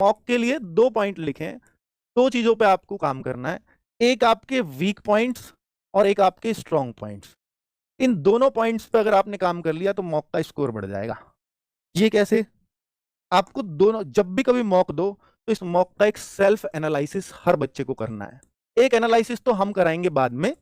Mock के लिए 2 point लिखे, 2 चीजों पे आपको काम करना है, एक आपके वीक पॉइंट्स और एक आपके स्ट्रॉन्ग पॉइंट्स। इन दोनों पॉइंट्स पे अगर आपने काम कर लिया तो मॉक का स्कोर बढ़ जाएगा। ये कैसे? आपको दोनों, जब भी कभी मॉक दो तो इस मॉक का एक सेल्फ एनालिसिस हर बच्चे को करना है। एक एनालिसिस तो हम कराएंगे बाद में,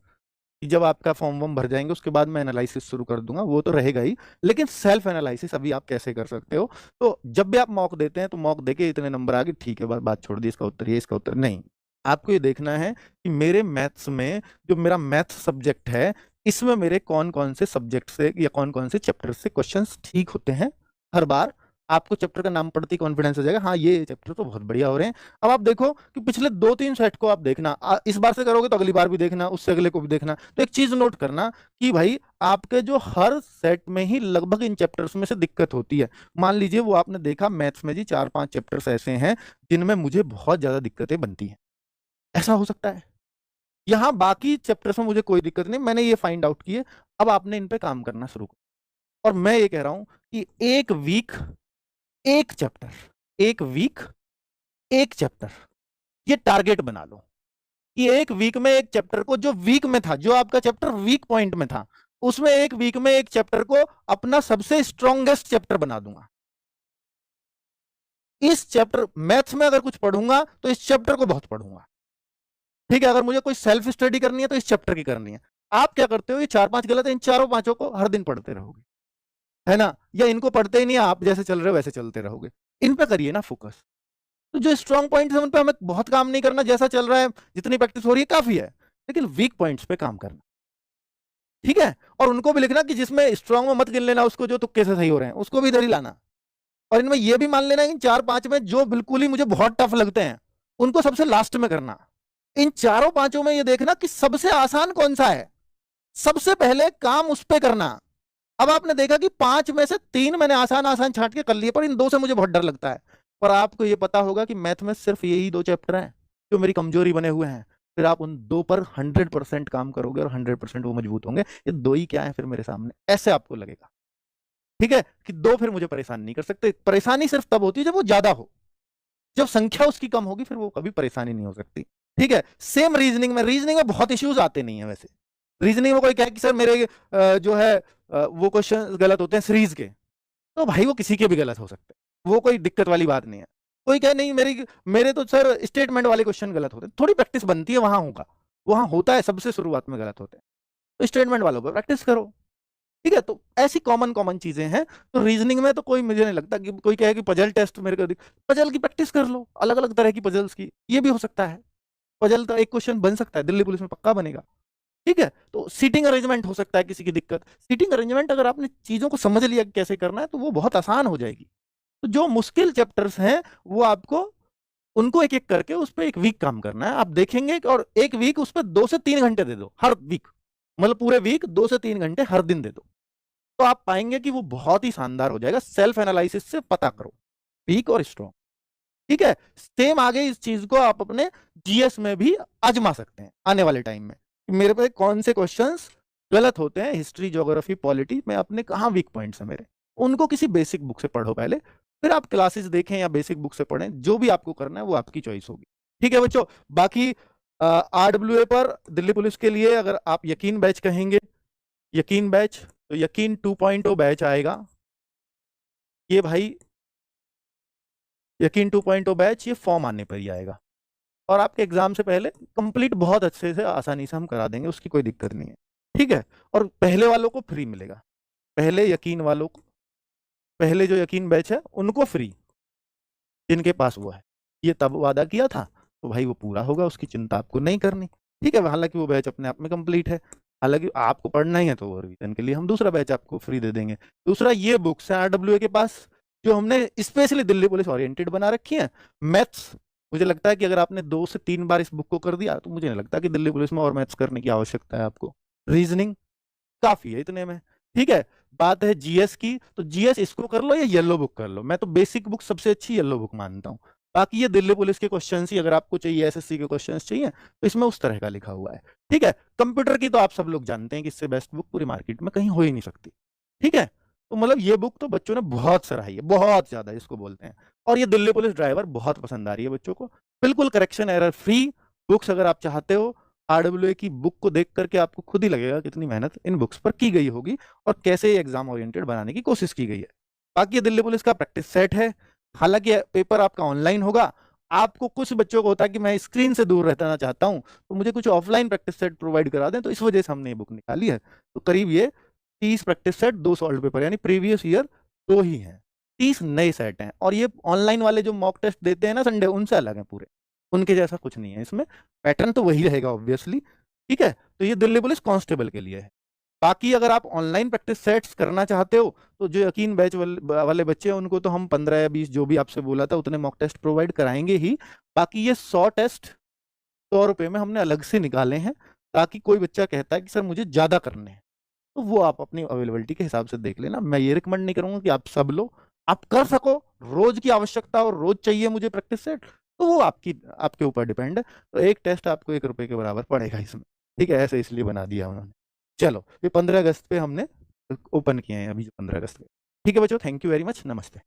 जब आपका फॉर्म वॉर्म भर जाएंगे उसके बाद मैं एनालिसिस शुरू कर दूंगा, वो तो रहेगा ही, लेकिन सेल्फ एनालिसिस अभी आप कैसे कर सकते हो। तो जब भी आप मॉक देते हैं तो मॉक देके इतने नंबर आ गए, ठीक है, बात छोड़ दी, इसका उत्तर ये, इसका उत्तर नहीं। आपको ये देखना है कि मेरे मैथ्स में, जो मेरा मैथ सब्जेक्ट है, इसमें मेरे कौन कौन से सब्जेक्ट से या कौन कौन से चैप्टर से क्वेश्चंस ठीक होते हैं। हर बार आपको चैप्टर का नाम पढ़ते ही कॉन्फिडेंस हो जाएगा, हाँ ये चैप्टर तो बहुत बढ़िया हो रहे हैं। अब आप देखो कि पिछले 2-3 सेट को आप देखना, इस बार से करोगे तो अगली बार भी देखना, उससे अगले को भी देखना। तो एक चीज नोट करना कि भाई आपके जो हर सेट में ही लगभग इन चैप्टर्स में से दिक्कत होती है। मान लीजिए वो आपने देखा मैथ्स में जी 4-5 चैप्टर्स ऐसे हैं जिनमें मुझे बहुत ज्यादा दिक्कतें बनती हैं, ऐसा हो सकता है। यहाँ बाकी चैप्टर्स में मुझे कोई दिक्कत नहीं, मैंने ये फाइंड आउट किए, अब आपने इन पे काम करना शुरू कर। और मैं ये कह रहा हूं कि एक वीक एक चैप्टर, एक वीक एक चैप्टर, ये टारगेट बना लो कि एक वीक में एक चैप्टर को, जो वीक में था, जो आपका चैप्टर वीक पॉइंट में था, उसमें एक वीक में एक चैप्टर को अपना सबसे स्ट्रॉन्गेस्ट चैप्टर बना दूंगा। इस चैप्टर मैथ्स में अगर कुछ पढ़ूंगा तो इस चैप्टर को बहुत पढ़ूंगा, ठीक है। अगर मुझे कोई सेल्फ स्टडी करनी है तो इस चैप्टर की करनी है। आप क्या करते हो, ये 4-5 गलत है, इन चारों पांचों को हर दिन पढ़ते रहोगे, है ना, या इनको पढ़ते ही नहीं, आप जैसे चल रहे हो वैसे चलते रहोगे। इन पे करिए ना फोकस। तो जो स्ट्रॉन्ग पॉइंट्स है उन पे हमें बहुत काम नहीं करना, जैसा चल रहा है जितनी प्रैक्टिस हो रही है काफी है, लेकिन वीक पॉइंट्स पे काम करना, ठीक है। और उनको भी लिखना कि जिसमें स्ट्रॉन्ग में मत गिन लेना उसको, जो तुक्के से सही हो रहे हैं उसको भी इधर ही लाना। और इनमें यह भी मान लेना इन 4-5 में जो बिल्कुल ही मुझे बहुत टफ लगते हैं उनको सबसे लास्ट में करना। इन चारों पांचों में ये देखना कि सबसे आसान कौन सा है, सबसे पहले काम उस पर करना। अब आपने देखा कि 5 में से 3 मैंने आसान आसान छांट के कर लिए, पर इन 2 से मुझे बहुत डर लगता है। पर आपको ये पता होगा कि मैथ में सिर्फ यही 2 चैप्टर हैं जो मेरी कमजोरी बने हुए हैं, फिर आप उन 2 पर 100% काम करोगे और 100% वो मजबूत होंगे। ये 2 ही क्या है फिर मेरे सामने, ऐसे आपको लगेगा, ठीक है, कि 2 फिर मुझे परेशान नहीं कर सकते। परेशानी सिर्फ तब होती है जब वो ज्यादा हो, जब संख्या उसकी कम होगी फिर वो कभी परेशानी नहीं हो सकती, ठीक है। सेम रीजनिंग में बहुत इश्यूज आते नहीं है वैसे। रीजनिंग में कोई कहे कि सर मेरे जो है वो क्वेश्चन गलत होते हैं सीरीज के, तो भाई वो किसी के भी गलत हो सकते हैं, वो कोई दिक्कत वाली बात नहीं है। कोई कहे नहीं मेरे तो सर स्टेटमेंट वाले क्वेश्चन गलत होते हैं, थोड़ी प्रैक्टिस बनती है, वहां होगा, वहां होता है, सबसे शुरुआत में गलत होते हैं, तो स्टेटमेंट वालों पर प्रैक्टिस करो, ठीक है। तो ऐसी कॉमन कॉमन चीजें हैं। तो रीजनिंग में तो कोई, मुझे नहीं लगता कि कोई कहे कि पजल टेस्ट मेरे को, पजल की प्रैक्टिस कर लो, अलग अलग तरह की पजल्स की, ये भी हो सकता है। पजल का एक क्वेश्चन बन सकता है, दिल्ली पुलिस में पक्का बनेगा, ठीक है। तो सीटिंग अरेंजमेंट हो सकता है किसी की दिक्कत, सीटिंग अरेंजमेंट अगर आपने चीजों को समझ लिया कि कैसे करना है तो वो बहुत आसान हो जाएगी। तो जो मुश्किल चैप्टर्स हैं वो आपको उनको एक एक करके उस पर एक वीक काम करना है, आप देखेंगे। और एक वीक उस पर 2 से 3 घंटे दे दो हर वीक, मतलब पूरे वीक 2 से 3 घंटे हर दिन दे दो, तो आप पाएंगे कि वो बहुत ही शानदार हो जाएगा। सेल्फ एनालिसिस से पता करो वीक और स्ट्रॉन्ग, ठीक है। सेम आगे इस चीज को आप अपने जीएस में भी आजमा सकते हैं आने वाले टाइम में, मेरे पे कौन से क्वेश्चंस गलत होते हैं, हिस्ट्री, ज्योग्राफी, पॉलिटी में अपने कहाँ वीक पॉइंट्स हैं मेरे, उनको किसी बेसिक बुक से पढ़ो पहले, फिर आप क्लासेस देखें या बेसिक बुक से पढ़ें, जो भी आपको करना है वो आपकी चॉइस होगी, ठीक है बच्चों। बाकी आरडब्ल्यूए पर दिल्ली पुलिस के लिए अगर आप यकीन बैच कहेंगे, यकीन बैच, तो यकीन 2.0 बैच आएगा, ये भाई यकीन 2.0 बैच, ये फॉर्म आने पर ही आएगा, और आपके एग्जाम से पहले कंप्लीट बहुत अच्छे से आसानी से हम करा देंगे, उसकी कोई दिक्कत नहीं है, ठीक है। और पहले वालों को फ्री मिलेगा, पहले यकीन वालों को, पहले जो यकीन बैच है उनको फ्री, जिनके पास वो है, ये तब वादा किया था तो भाई वो पूरा होगा, उसकी चिंता आपको नहीं करनी, ठीक है। हालांकि वो बैच अपने आप में कंप्लीट है, हालांकि आपको पढ़ना ही है तो रिवीजन के लिए हम दूसरा बैच आपको फ्री दे देंगे। दूसरा ये बुक्स है आरडब्ल्यूए के पास जो हमने स्पेशली दिल्ली पुलिस ओरिएंटेड बना रखी है। मैथ्स, मुझे लगता है कि अगर आपने 2 से 3 बार इस बुक को कर दिया तो मुझे नहीं लगता कि दिल्ली पुलिस में और मैथ्स करने की आवश्यकता है आपको। रीजनिंग काफी है इतने में, ठीक है। बात है जीएस की, तो जीएस इसको कर लो या येलो बुक कर लो, मैं तो बेसिक बुक सबसे अच्छी येलो बुक मानता हूं। बाकी ये दिल्ली पुलिस के क्वेश्चन ही अगर आपको चाहिए, एसएससी के क्वेश्चन चाहिए तो इसमें उस तरह का लिखा हुआ है, ठीक है। कंप्यूटर की तो आप सब लोग जानते हैं कि इससे बेस्ट बुक पूरी मार्केट में कहीं हो ही नहीं सकती, ठीक है। तो मतलब ये बुक तो बच्चों ने बहुत सराही है, बहुत ज्यादा इसको बोलते हैं। और ये दिल्ली पुलिस ड्राइवर बहुत पसंद आ रही है बच्चों को, बिल्कुल करेक्शन एरर फ्री बुक्स। अगर आप चाहते हो आरडब्ल्यूए की बुक को देख करके आपको खुद ही लगेगा कितनी मेहनत इन बुक्स पर की गई होगी और कैसे एग्जाम ओरिएंटेड बनाने की कोशिश की गई है। बाकी ये दिल्ली पुलिस का प्रैक्टिस सेट है, हालांकि पेपर आपका ऑनलाइन होगा। आपको कुछ बच्चों को होता है कि मैं स्क्रीन से दूर रहना चाहता हूं तो मुझे कुछ ऑफलाइन प्रैक्टिस सेट प्रोवाइड करा दें, तो इस वजह से हमने ये बुक निकाली है। तो करीब ये 30 प्रैक्टिस सेट, 2 सॉल्व पेपर, यानी प्रीवियस ईयर 2 ही हैं, 30 नए सेट हैं। और ये ऑनलाइन वाले जो मॉक टेस्ट देते हैं ना संडे, उनसे अलग है पूरे, उनके जैसा कुछ नहीं है इसमें। पैटर्न तो वही रहेगा ऑब्वियसली, ठीक है। तो ये दिल्ली पुलिस कांस्टेबल के लिए है। बाकी अगर आप ऑनलाइन प्रैक्टिस सेट्स करना चाहते हो तो जो यकीन बैच वाले बच्चे हैं उनको तो हम 15 या 20 जो भी आपसे बोला था उतने मॉक टेस्ट प्रोवाइड कराएंगे ही। बाकी ये 100 टेस्ट 100 रुपए में हमने अलग से निकाले हैं, ताकि कोई बच्चा कहता है कि सर मुझे ज्यादा करने हैं तो वो आप अपनी अवेलेबिलिटी के हिसाब से देख लेना। मैं ये रिकमेंड नहीं करूंगा कि आप सब लो, आप कर सको। रोज की आवश्यकता और रोज चाहिए मुझे प्रैक्टिस सेट, तो वो आपके ऊपर डिपेंड है। तो एक टेस्ट आपको 1 रुपए के बराबर पड़ेगा इसमें, ठीक है। ऐसे इसलिए बना दिया उन्होंने। चलो, ये 15 अगस्त पे हमने ओपन किए हैं, अभी 15 अगस्त पे। ठीक है बच्चों, थैंक यू वेरी मच, नमस्ते।